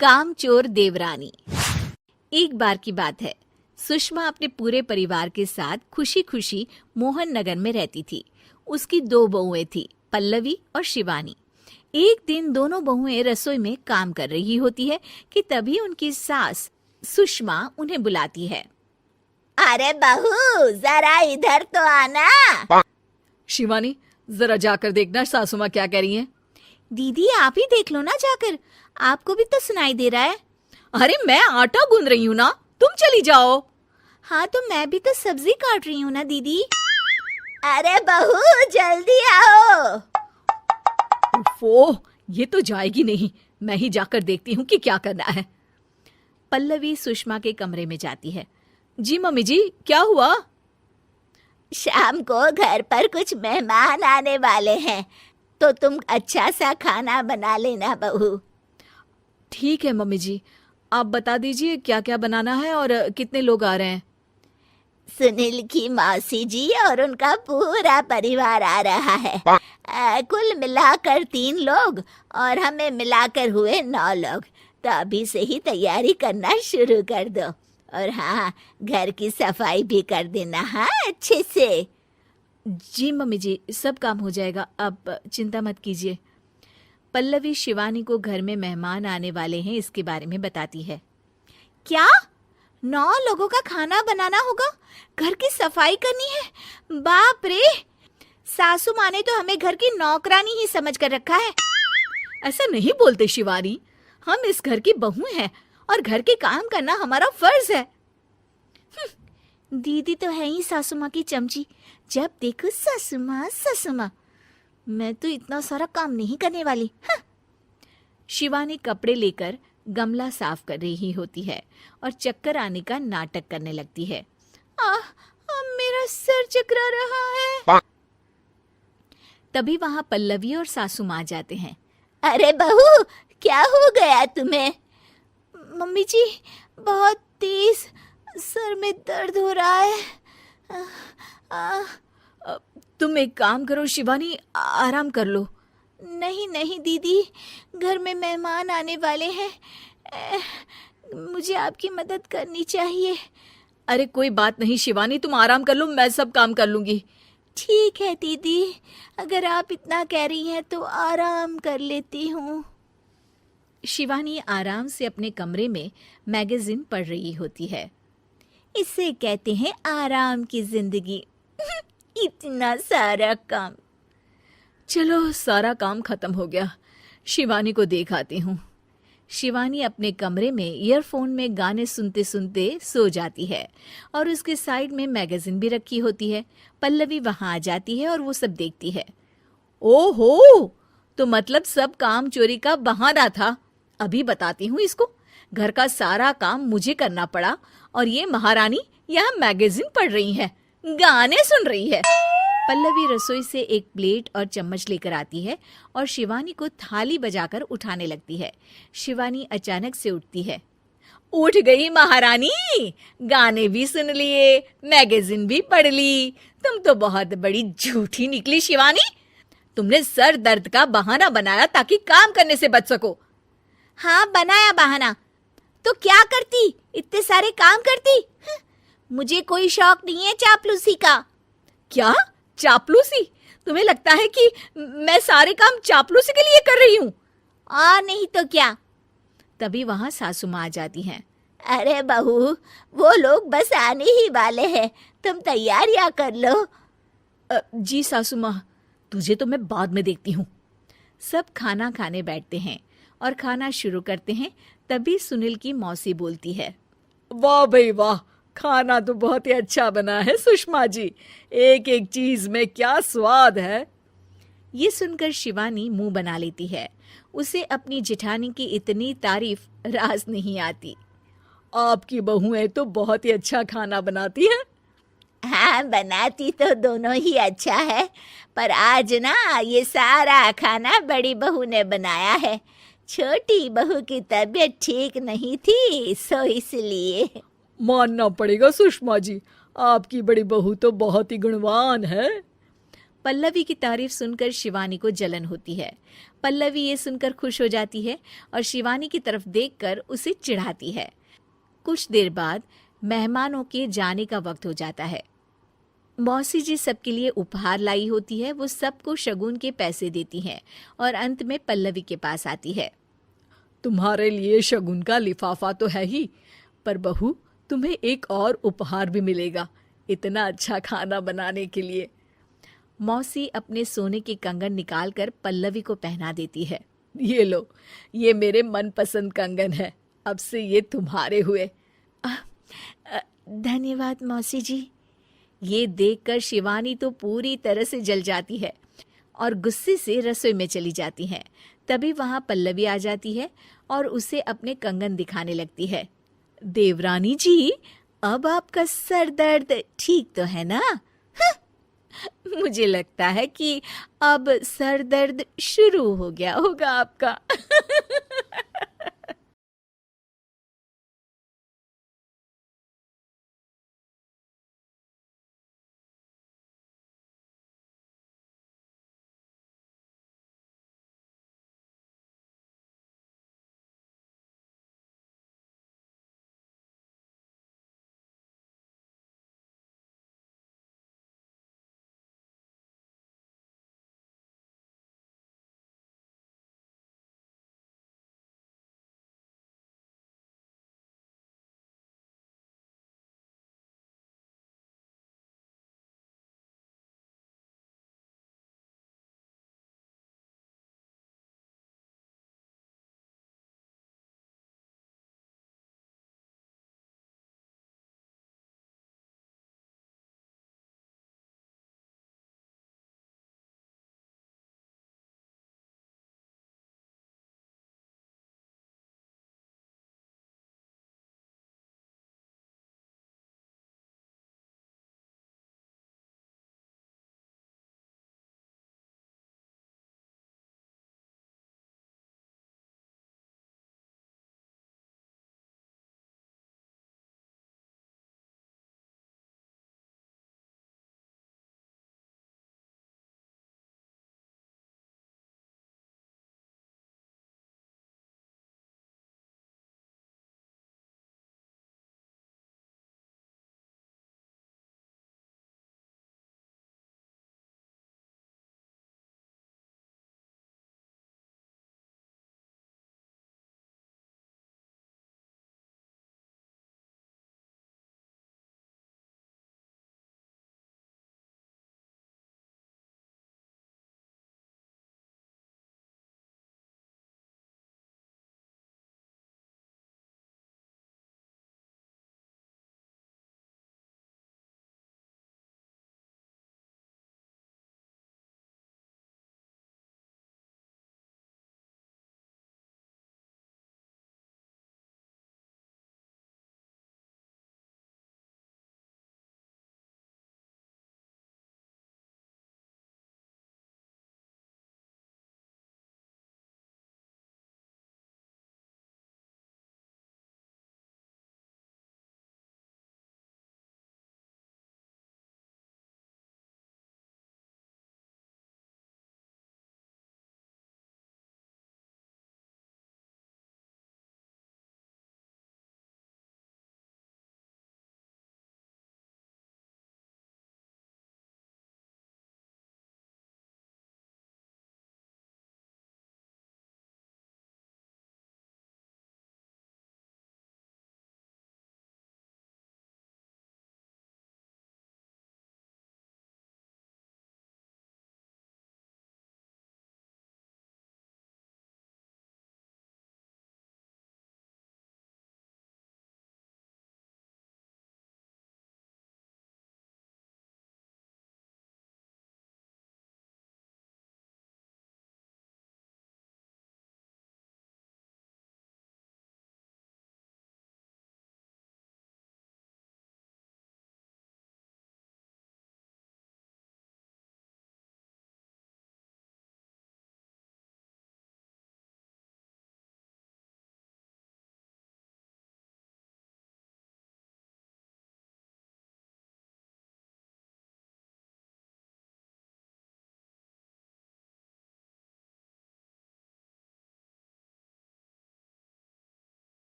कामचोर देवरानी। एक बार की बात है, सुषमा अपने पूरे परिवार के साथ खुशी खुशी मोहन नगर में रहती थी। उसकी 2 बहुएं थी, पल्लवी और शिवानी। एक दिन दोनों बहुएं रसोई में काम कर रही होती है कि तभी उनकी सास सुषमा उन्हें बुलाती है। अरे बहू, जरा इधर तो आना। शिवानी, जरा जाकर देखना सासू माँ क्या कह रही हैं। दीदी, आप ही देख लो ना जाकर, आपको भी तो सुनाई दे रहा है। अरे मैं आटा गूंद रही हूँ ना, तुम चली जाओ। हाँ, तो मैं भी तो सब्जी काट रही हूँ ना दीदी। अरे बहू, जल्दी आओ। ओफो, ये तो जाएगी नहीं। मैं ही जाकर देखती हूँ कि क्या करना है। पल्लवी सुषमा के कमरे में जाती है। जी मम्मी जी, क्या हुआ? शाम को घर पर कुछ मेहमान आने वाले हैं, तो तुम अच्छा सा खाना बना लेना बहू। ठीक है मम्मी जी, आप बता दीजिए क्या क्या बनाना है और कितने लोग आ रहे हैं। सुनील की मौसी जी और उनका पूरा परिवार आ रहा है। कुल मिलाकर 3 लोग और हमें मिलाकर हुए 9 लोग। तो अभी से ही तैयारी करना शुरू कर दो। और हाँ, घर की सफाई भी कर देना, हाँ, अच्छे से। जी मम्मी जी, सब काम हो जाएगा, आप चिंता मत कीजिए। पल्लवी शिवानी को घर में मेहमान आने वाले हैं इसके बारे में बताती है। क्या? 9 लोगों का खाना बनाना होगा, घर की सफाई करनी है? बाप रे, सासू माँ ने तो हमें घर की नौकरानी ही समझ कर रखा है। ऐसा नहीं बोलते शिवानी, हम इस घर की बहू हैं और घर के काम करना हमारा फर्ज है। दीदी तो है ही सासू माँ की चमची, जब देखो सासू माँ सासू माँ। मैं तो इतना सारा काम नहीं करने वाली। शिवानी कपड़े लेकर गमला साफ कर रही होती है और चक्कर आने का नाटक करने लगती है। मेरा सर चकरा रहा है। तभी वहां पल्लवी और सासू माँ जाते हैं। अरे बहू, क्या हो गया तुम्हें? मम्मी जी, बहुत तेज सर में दर्द हो रहा है। तुम एक काम करो शिवानी, आराम कर लो। नहीं नहीं दीदी, घर में मेहमान आने वाले हैं, मुझे आपकी मदद करनी चाहिए। अरे कोई बात नहीं शिवानी, तुम आराम कर लो, मैं सब काम कर लूंगी। ठीक है दीदी, अगर आप इतना कह रही हैं तो आराम कर लेती हूँ। शिवानी आराम से अपने कमरे में मैगजीन पढ़ रही होती है। इसे कहते हैं आराम की जिंदगी। इतना सारा काम। चलो, सारा काम खत्म हो गया, शिवानी को देख आती हूँ। शिवानी अपने कमरे में ईयरफोन में गाने सुनते सुनते सो जाती है और उसके साइड में मैगजीन भी रखी होती है। पल्लवी वहां आ जाती है और वो सब देखती है। ओहो, तो मतलब सब काम चोरी का बहाना था। अभी बताती हूँ इसको। घर का सारा काम मुझे करना पड़ा और ये महारानी यहाँ मैगजीन पढ़ रही है, गाने सुन रही है। पल्लवी रसोई से एक प्लेट और चम्मच लेकर आती है और शिवानी को थाली बजाकर उठाने लगती है। शिवानी अचानक से उठती है। उठ गई महारानी, गाने भी सुन लिए, मैगजीन भी पढ़ ली। तुम तो बहुत बड़ी झूठी निकली शिवानी। तुमने सर दर्द का बहाना बनाया ताकि काम करने से बच सको। हाँ, बनाया बहाना, तो क्या करती? इतने सारे काम करती। मुझे कोई शौक नहीं है चापलूसी का। क्या चापलूसी? तुम्हें लगता है कि मैं सारे काम चापलूसी के लिए कर रही हूँ? और नहीं तो क्या। तभी वहां सासू माँ आ जाती हैं। अरे बहू, वो लोग बस आने ही वाले हैं, तुम तैयारियां कर लो। जी सासू माँ, तुझे तो मैं बाद में देखती हूँ। सब खाना खाने बैठते हैं और खाना शुरू करते हैं। तभी सुनील की मौसी बोलती है। वाह भाई वाह, खाना तो बहुत ही अच्छा बना है सुषमा जी, एक एक चीज में क्या स्वाद है। ये सुनकर शिवानी मुंह बना लेती है। उसे अपनी जेठानी की इतनी तारीफ रास नहीं आती। आपकी बहुएं तो बहुत ही अच्छा खाना बनाती हैं। हाँ, बनाती तो दोनों ही अच्छा है, पर आज ना ये सारा खाना बड़ी बहू ने बनाया है। छोटी बहू की तबीयत ठीक नहीं थी, सो इसलिए। मानना पड़ेगा सुषमा जी, आपकी बड़ी बहू तो बहुत ही गुणवान है। पल्लवी की तारीफ सुनकर शिवानी को जलन होती है। पल्लवी ये सुनकर खुश हो जाती है और शिवानी की तरफ देखकर उसे चिढ़ाती है। कुछ देर बाद मेहमानों के जाने का वक्त हो जाता है। मौसी जी सबके लिए उपहार लाई होती है। वो सबको शगुन के पैसे देती हैं और अंत में पल्लवी के पास आती है। तुम्हारे लिए शगुन का लिफाफा तो है ही, पर बहू तुम्हें एक और उपहार भी मिलेगा इतना अच्छा खाना बनाने के लिए। मौसी अपने सोने के कंगन निकालकर पल्लवी को पहना देती है। ये लो, ये मेरे मनपसंद कंगन है, अब से ये तुम्हारे हुए। धन्यवाद मौसी जी। ये देखकर शिवानी तो पूरी तरह से जल जाती है और गुस्से से रसोई में चली जाती है। तभी वहां पल्लवी आ जाती है और उसे अपने कंगन दिखाने लगती है। देवरानी जी, अब आपका सर दर्द ठीक तो है ना? मुझे लगता है कि अब सर दर्द शुरू हो गया होगा आपका।